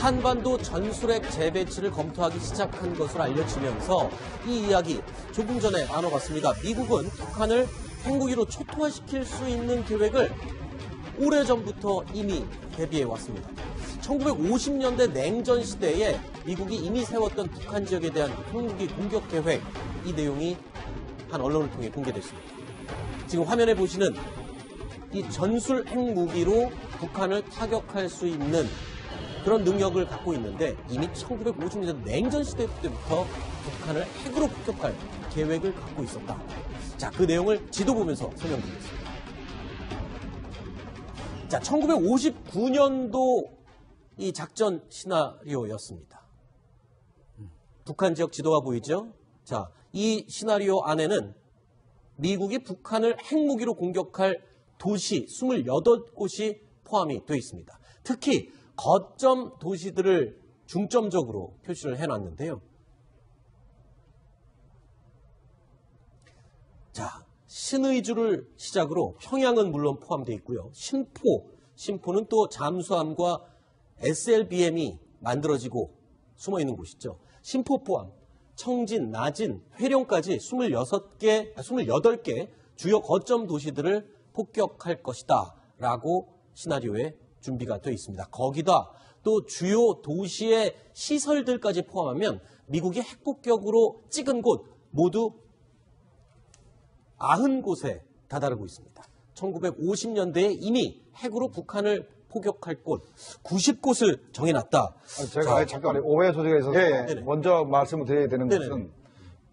한반도 전술핵 재배치를 검토하기 시작한 것으로 알려지면서 이 이야기 조금 전에 나눠봤습니다. 미국은 북한을 핵무기로 초토화시킬 수 있는 계획을 오래전부터 이미 대비해 왔습니다. 1950년대 냉전 시대에 미국이 이미 세웠던 북한 지역에 대한 핵무기 공격 계획, 이 내용이 한 언론을 통해 공개됐습니다. 지금 화면에 보시는 이 전술 핵무기로 북한을 타격할 수 있는 그런 능력을 갖고 있는데 이미 1950년대 냉전 시대 때부터 북한을 핵으로 폭격할 계획을 갖고 있었다. 자, 그 내용을 지도 보면서 설명드리겠습니다. 자, 1959년도 이 작전 시나리오였습니다. 북한 지역 지도가 보이죠? 자, 이 시나리오 안에는 미국이 북한을 핵무기로 공격할 도시 28곳이 포함이 되어 있습니다. 특히 거점 도시들을 중점적으로 표시를 해놨는데요. 자, 신의주를 시작으로 평양은 물론 포함되어 있고요. 신포는 또 잠수함과 SLBM이 만들어지고 숨어있는 곳이죠. 신포 포함, 청진, 나진, 회령까지 28개 주요 거점 도시들을 폭격할 것이다 라고 시나리오에 준비가 되어 있습니다. 거기다 또 주요 도시의 시설들까지 포함하면 미국이 핵폭격으로 찍은 곳 모두 90곳에 다다르고 있습니다. 1950년대에 이미 핵으로 북한을 포격할 곳 90곳을 정해놨다. 제가 잠깐 오해 소지가 있어서 먼저 말씀을 드려야 되는 네네. 것은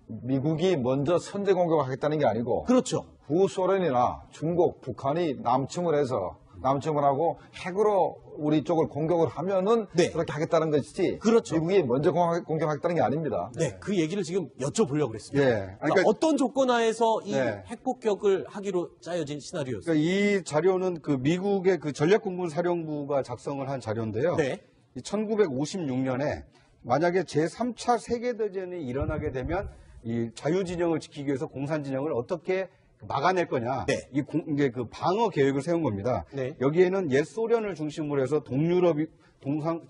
미국이 먼저 선제 공격을 하겠다는 게 아니고 그렇죠. 구소련이나 중국, 북한이 남침을 하고 핵으로 우리 쪽을 공격을 하면은 그렇게 하겠다는 것이지. 그렇죠. 미국이 먼저 공격하겠다는 게 아닙니다. 네, 그 얘기를 지금 여쭤보려고 그랬습니다. 예. 그러니까 어떤 조건 하에서 이 핵폭격을 하기로 짜여진 시나리오였어요? 그러니까 이 자료는 그 미국의 그 전략공군사령부가 작성을 한 자료인데요. 네. 1956년에 만약에 제3차 세계대전이 일어나게 되면 이 자유진영을 지키기 위해서 공산진영을 어떻게 막아낼 거냐. 네. 이게 그 방어 계획을 세운 겁니다. 네. 여기에는 옛 소련을 중심으로 해서 동유럽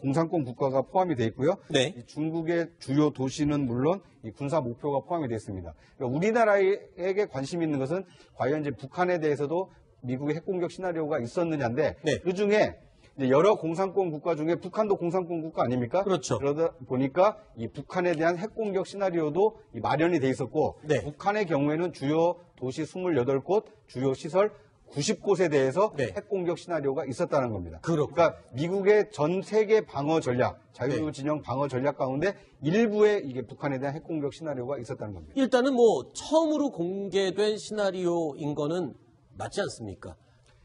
공산권 국가가 포함이 되어 있고요. 네. 이 중국의 주요 도시는 물론 이 군사 목표가 포함이 되어 있습니다. 그러니까 우리나라에게 관심 있는 것은 과연 이제 북한에 대해서도 미국의 핵공격 시나리오가 있었느냐인데 그 중에 이제 여러 공산권 국가 중에 북한도 공산권 국가 아닙니까? 그렇죠. 그러다 보니까 이 북한에 대한 핵공격 시나리오도 마련이 돼 있었고 북한의 경우에는 주요 도시 28곳, 주요 시설 90곳에 대해서 핵공격 시나리오가 있었다는 겁니다. 그러니까 미국의 전 세계 방어 전략, 자유진영 방어 전략 가운데 일부에 이게 북한에 대한 핵공격 시나리오가 있었다는 겁니다. 일단은 뭐 처음으로 공개된 시나리오인 거는 맞지 않습니까?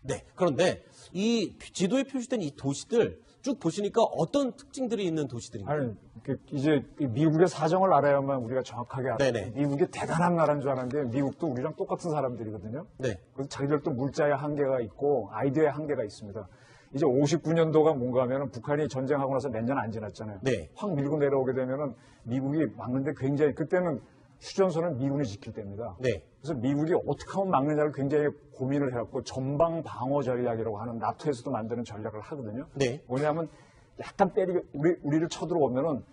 네. 그런데 이 지도에 표시된 이 도시들 쭉 보시니까 어떤 특징들이 있는 도시들인가요? 아니, 이제 미국의 사정을 알아야만 우리가 정확하게 알아요. 네네. 미국이 대단한 나라인 줄 알았는데 미국도 우리랑 똑같은 사람들이거든요. 네. 그래서 자기들도 물자의 한계가 있고 아이디어의 한계가 있습니다. 이제 59년도가 뭔가 하면은 북한이 전쟁하고 나서 몇 년 안 지났잖아요. 네. 확 밀고 내려오게 되면은 미국이 막는데 굉장히 그때는 휴전선은 미군이 지킬 때입니다. 네. 그래서 미국이 어떻게 하면 막느냐를 굉장히 고민을 해갖고 전방 방어 전략이라고 하는 나토에서도 만드는 전략을 하거든요. 네. 뭐냐면 약간 때리고 우리를 쳐들어오면은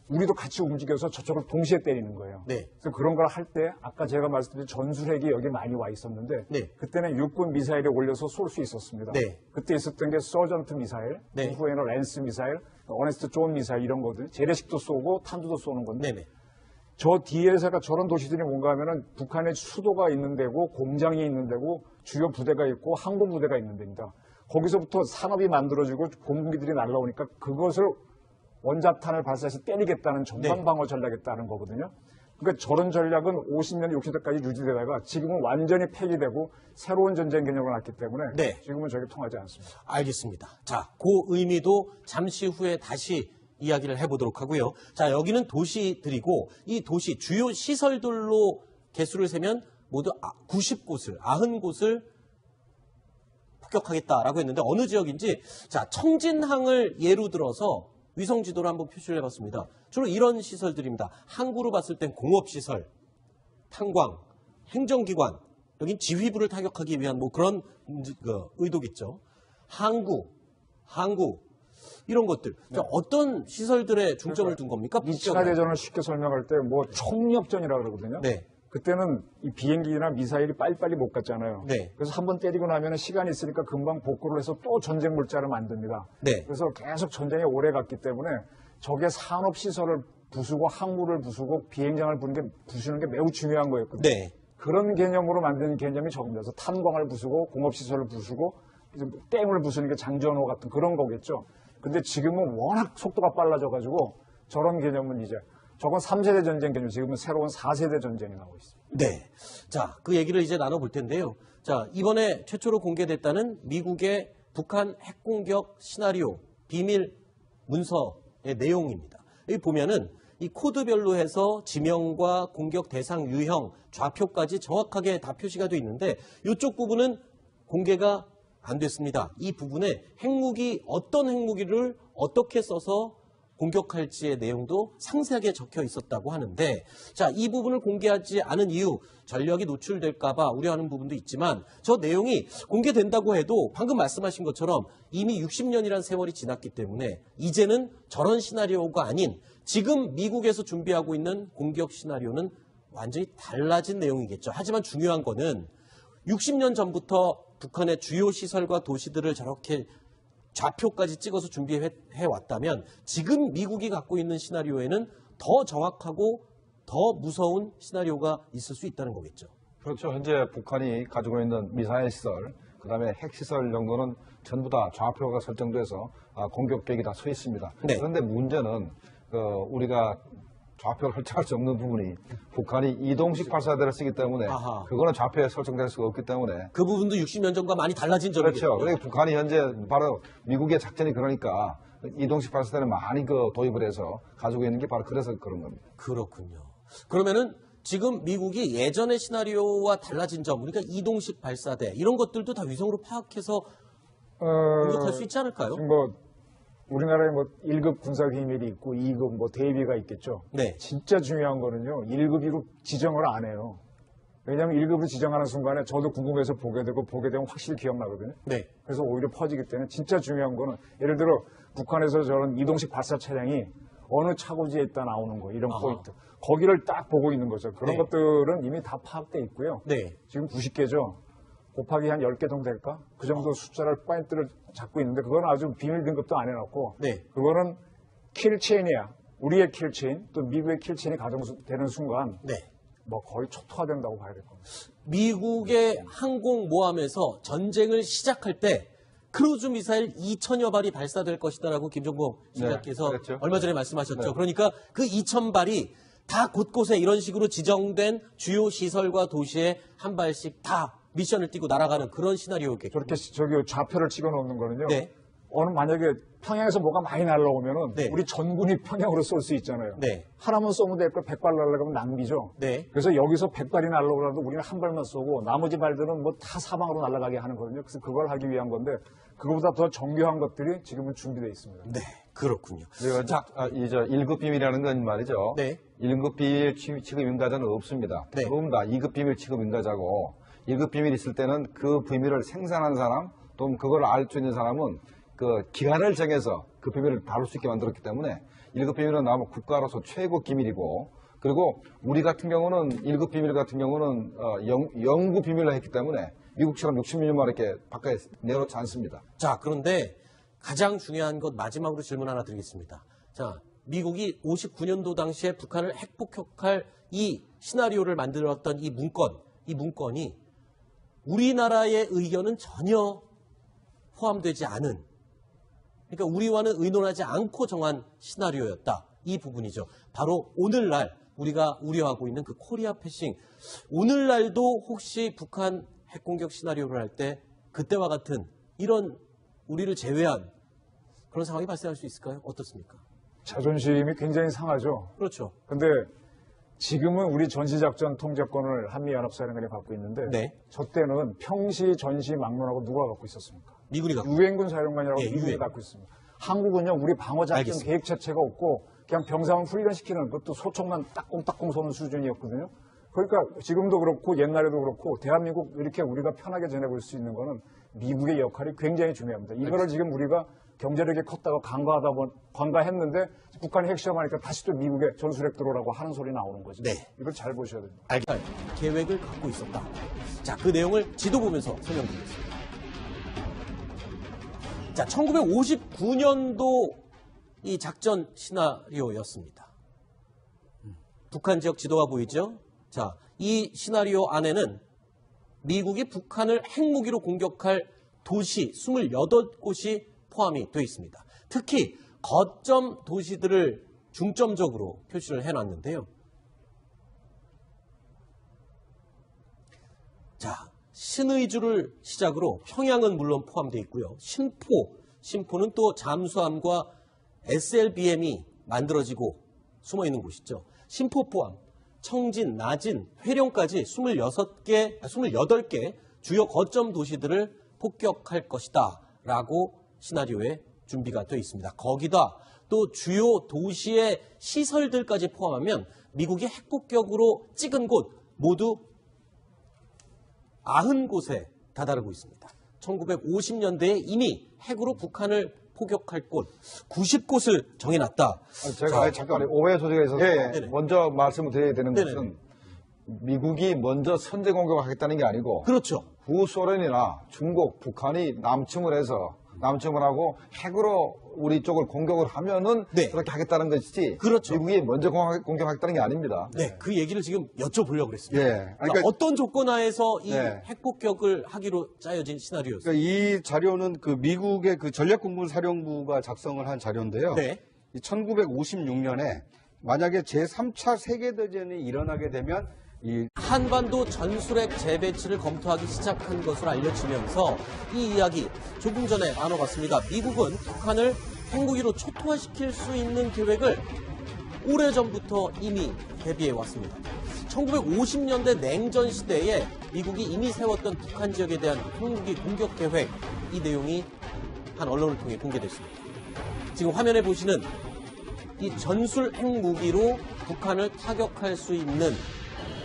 우리도 같이 움직여서 저쪽을 동시에 때리는 거예요. 네. 그래서 그런 걸 할 때 아까 제가 말씀드린 전술핵이 여기 많이 와 있었는데 그때는 육군 미사일에 올려서 쏠 수 있었습니다. 그때 있었던 게 서전트 미사일, 이후에는 랜스 미사일, 어네스트 존 미사일 이런 것들 재래식도 쏘고 탄두도 쏘는 건데 저 뒤에서가 저런 도시들이 뭔가 하면은 북한의 수도가 있는 데고 공장이 있는 데고 주요 부대가 있고 항공 부대가 있는 데입니다. 거기서부터 산업이 만들어지고 공군기들이 날라오니까 그것을 원자탄을 발사해서 때리겠다는 전방방어 전략이었다는 거거든요. 그러니까 저런 전략은 50년, 60년까지 유지되다가 지금은 완전히 폐기되고 새로운 전쟁 개념을 낳기 때문에 지금은 저게 통하지 않습니다. 알겠습니다. 자, 그 의미도 잠시 후에 다시 이야기를 해보도록 하고요. 자, 여기는 도시들이고 이 도시 주요 시설들로 개수를 세면 모두 90곳을 폭격하겠다라고 했는데 어느 지역인지 자, 청진항을 예로 들어서 위성 지도로 한번 표시를 해봤습니다. 주로 이런 시설들입니다. 항구로 봤을 땐 공업시설, 탄광, 행정기관, 여긴 지휘부를 타격하기 위한 뭐 그런 의도겠죠. 항구, 이런 것들. 자, 어떤 시설들에 중점을 둔 겁니까? 2차 대전을 쉽게 설명할 때 뭐 총력전이라고 그러거든요. 네. 그때는 이 비행기나 미사일이 빨리빨리 못 갔잖아요. 네. 그래서 한번 때리고 나면 시간이 있으니까 금방 복구를 해서 또 전쟁 물자를 만듭니다. 네. 그래서 계속 전쟁이 오래 갔기 때문에 적의 산업시설을 부수고 항구를 부수고 비행장을 부수는 게 매우 중요한 거였거든요. 네. 그런 개념으로 만든 개념이 적입니다. 그래서 탄광을 부수고 공업시설을 부수고 댐을 부수는 게 장전호 같은 그런 거겠죠. 근데 지금은 워낙 속도가 빨라져가지고 저런 개념은 이제 저건 3세대 전쟁 개념, 지금은 새로운 4세대 전쟁이 나오고 있습니다. 네. 자, 그 얘기를 이제 나눠볼 텐데요. 자, 이번에 최초로 공개됐다는 미국의 북한 핵공격 시나리오 비밀 문서의 내용입니다. 여기 보면은 이 코드별로 해서 지명과 공격 대상 유형, 좌표까지 정확하게 다 표시가 되어 있는데 이쪽 부분은 공개가 안 됐습니다. 이 부분에 핵무기, 어떤 핵무기를 어떻게 써서 공격할지의 내용도 상세하게 적혀 있었다고 하는데, 자, 이 부분을 공개하지 않은 이유, 전력이 노출될까봐 우려하는 부분도 있지만, 저 내용이 공개된다고 해도 방금 말씀하신 것처럼 이미 60년이라는 세월이 지났기 때문에 이제는 저런 시나리오가 아닌 지금 미국에서 준비하고 있는 공격 시나리오는 완전히 달라진 내용이겠죠. 하지만 중요한 거는 60년 전부터 북한의 주요 시설과 도시들을 저렇게 좌표까지 찍어서 준비해 왔다면 지금 미국이 갖고 있는 시나리오에는 더 정확하고 더 무서운 시나리오가 있을 수 있다는 거겠죠. 그렇죠. 현재 북한이 가지고 있는 미사일 시설, 그다음에 핵 시설 정도는 전부 다 좌표가 설정돼서 공격 계획이 다 서 있습니다. 네. 그런데 문제는 우리가 좌표를 설정할 수 없는 부분이 북한이 이동식 발사대를 쓰기 때문에 아하. 그거는 좌표에 설정될 수가 없기 때문에 그 부분도 60년 전과 많이 달라진 점이겠죠. 그렇죠. 그러니까 북한이 현재 바로 미국의 작전이 그러니까 이동식 발사대를 많이 도입을 해서 가지고 있는 게 바로 그래서 그런 겁니다. 그렇군요. 그러면은 지금 미국이 예전의 시나리오와 달라진 점, 그러니까 이동식 발사대 이런 것들도 다 위성으로 파악해서 공격할 수 있지 않을까요? 지금 우리나라에 1급 군사 기밀이 있고 2급 대비가 있겠죠. 네. 진짜 중요한 거는요. 1급, 2급 지정을 안 해요. 왜냐하면 1급을 지정하는 순간에 저도 궁금해서 보게 되면 확실히 기억나거든요. 네. 그래서 오히려 퍼지기 때문에 진짜 중요한 거는 예를 들어 북한에서 저런 이동식 발사 차량이 어느 차고지에 있다 나오는 거 이런 포인트. 거기를 딱 보고 있는 거죠. 그런 네. 것들은 이미 다 파악돼 있고요. 네. 지금 90개죠. 곱하기 한 10개 정도 될까? 그 정도 숫자를 포인트를 잡고 있는데 그건 아주 비밀 등급도 안 해놨고 네. 그거는 킬체인이야. 우리의 킬체인 또 미국의 킬체인이 가동되는 순간 네. 거의 초토화된다고 봐야 될 겁니다. 미국의 항공모함에서 전쟁을 시작할 때 크루즈 미사일 2,000여 발이 발사될 것이다라고 김정범 시장께서 그랬죠. 얼마 전에 말씀하셨죠. 네. 그러니까 그 2,000발이 다 곳곳에 이런 식으로 지정된 주요 시설과 도시에 한 발씩 다 미션을 띄고 날아가는 그런 시나리오겠죠. 저렇게 좌표를 찍어 놓는 거는요. 네. 만약에 평양에서 뭐가 많이 날라오면은 네. 우리 전군이 평양으로 쏠 수 있잖아요. 네. 하나만 쏘면 될 걸 100발 날아가면 낭비죠. 네. 그래서 여기서 100발이 날아오더라도 우리는 한 발만 쏘고 나머지 발들은 다 사방으로 날아가게 하는 거거든요. 그래서 그걸 하기 위한 건데 그거보다 더 정교한 것들이 지금은 준비되어 있습니다. 네. 그렇군요. 그리고 1급 비밀이라는 건 말이죠. 네. 1급 비밀 취급 응가자는 없습니다. 네. 전부 다 2급 비밀 취급 응가자고 1급 비밀이 있을 때는 그 비밀을 생산한 사람 또는 그걸 알 수 있는 사람은 그 기간을 정해서 그 비밀을 다룰 수 있게 만들었기 때문에 1급 비밀은 아마 국가로서 최고 기밀이고 그리고 우리 같은 경우는 1급 비밀 같은 경우는 영구 비밀로 했기 때문에 미국처럼 60년만 이렇게 바깥에 내놓지 않습니다. 자, 그런데 가장 중요한 것 마지막으로 질문 하나 드리겠습니다. 자, 미국이 59년도 당시에 북한을 핵폭격할 이 시나리오를 만들었던 이 문건이 우리나라의 의견은 전혀 포함되지 않은, 그러니까 우리와는 의논하지 않고 정한 시나리오였다. 이 부분이죠. 바로 오늘날 우리가 우려하고 있는 그 코리아 패싱. 오늘날도 혹시 북한 핵공격 시나리오를 할 때 그때와 같은 이런 우리를 제외한 그런 상황이 발생할 수 있을까요? 어떻습니까? 자존심이 굉장히 상하죠. 그렇죠. 근데 지금은 우리 전시작전 통제권을 한미연합사령관이 갖고 있는데 네. 저 때는 평시 전시 막론하고 누가 갖고 있었습니까? 미군이 갖고 유엔군 사령관이라고 예, 미군이 유엔. 갖고 있습니다. 한국은요, 우리 방어작전 알겠습니다. 계획 자체가 없고 그냥 병사만 훈련시키는 것도 소총만 따꼼따꼼 쏘는 수준이었거든요. 그러니까 지금도 그렇고 옛날에도 그렇고 대한민국 이렇게 우리가 편하게 지내볼 수 있는 거는 미국의 역할이 굉장히 중요합니다. 이거를 지금 우리가 경제력이 컸다가 관가했는데 북한이 핵실험하니까 다시 또 미국에 전술핵 들어오라고 하는 소리 나오는 거죠. 네. 이걸 잘 보셔야 됩니다. 계획을 갖고 있었다. 자, 그 내용을 지도 보면서 설명드리겠습니다. 자, 1959년도 이 작전 시나리오였습니다. 북한 지역 지도가 보이죠? 자, 이 시나리오 안에는 미국이 북한을 핵무기로 공격할 도시 28곳이 포함이 되어 있습니다. 특히 거점 도시들을 중점적으로 표시를 해놨는데요. 자, 신의주를 시작으로 평양은 물론 포함되어 있고요. 신포는 또 잠수함과 SLBM이 만들어지고 숨어있는 곳이죠. 신포 포함, 청진, 나진, 회령까지 28개 주요 거점 도시들을 폭격할 것이다 라고 시나리오에 준비가 되어 있습니다. 거기다 또 주요 도시의 시설들까지 포함하면 미국이 핵폭격으로 찍은 곳 모두 90곳에 다다르고 있습니다. 1950년대에 이미 핵으로 북한을 포격할 곳 90곳을 정해놨다. 제가 잠깐 오해 소지가 있어서 네네. 먼저 말씀을 드려야 되는 네네. 것은 미국이 먼저 선제 공격을 하겠다는 게 아니고 그렇죠. 구소련이나 중국, 북한이 남침을 하고 핵으로 우리 쪽을 공격을 하면은 네. 그렇게 하겠다는 것이지. 그렇죠. 미국이 먼저 공격하겠다는 게 아닙니다. 네, 그 얘기를 지금 여쭤보려고 그랬습니다. 예. 그러니까 어떤 조건 하에서 이 네. 핵폭격을 하기로 짜여진 시나리오였어요? 그러니까 이 자료는 그 미국의 그 전략공군사령부가 작성을 한 자료인데요. 네. 1956년에 만약에 제3차 세계대전이 일어나게 되면 이 한반도 전술핵 재배치를 검토하기 시작한 것으로 알려지면서 이 이야기 조금 전에 나눠봤습니다. 미국은 북한을 핵무기로 초토화시킬 수 있는 계획을 오래전부터 이미 대비해 왔습니다. 1950년대 냉전 시대에 미국이 이미 세웠던 북한 지역에 대한 핵무기 공격 계획, 이 내용이 한 언론을 통해 공개됐습니다. 지금 화면에 보시는 이 전술 핵무기로 북한을 타격할 수 있는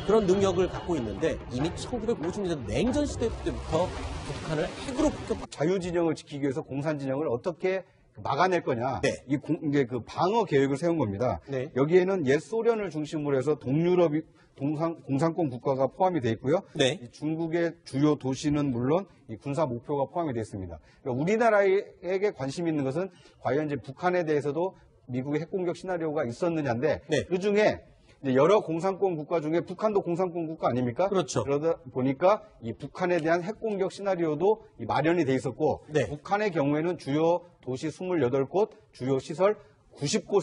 그런 능력을 갖고 있는데 이미 1950년대 냉전 시대 때부터 북한을 핵으로 폭격. 자유진영을 지키기 위해서 공산진영을 어떻게 막아낼 거냐. 네. 이게 그 방어 계획을 세운 겁니다. 네. 여기에는 옛 소련을 중심으로 해서 동유럽 공산권 국가가 포함이 되어 있고요. 네. 이 중국의 주요 도시는 물론 이 군사 목표가 포함이 되어 있습니다. 그러니까 우리나라에게 관심 있는 것은 과연 이제 북한에 대해서도 미국의 핵공격 시나리오가 있었느냐인데 네. 그 중에 여러 공산권 국가 중에 북한도 공산권 국가 아닙니까? 그렇죠. 그러다 보니까 이 북한에 대한 핵공격 시나리오도 마련이 돼 있었고 네. 북한의 경우에는 주요 도시 28곳, 주요 시설 90곳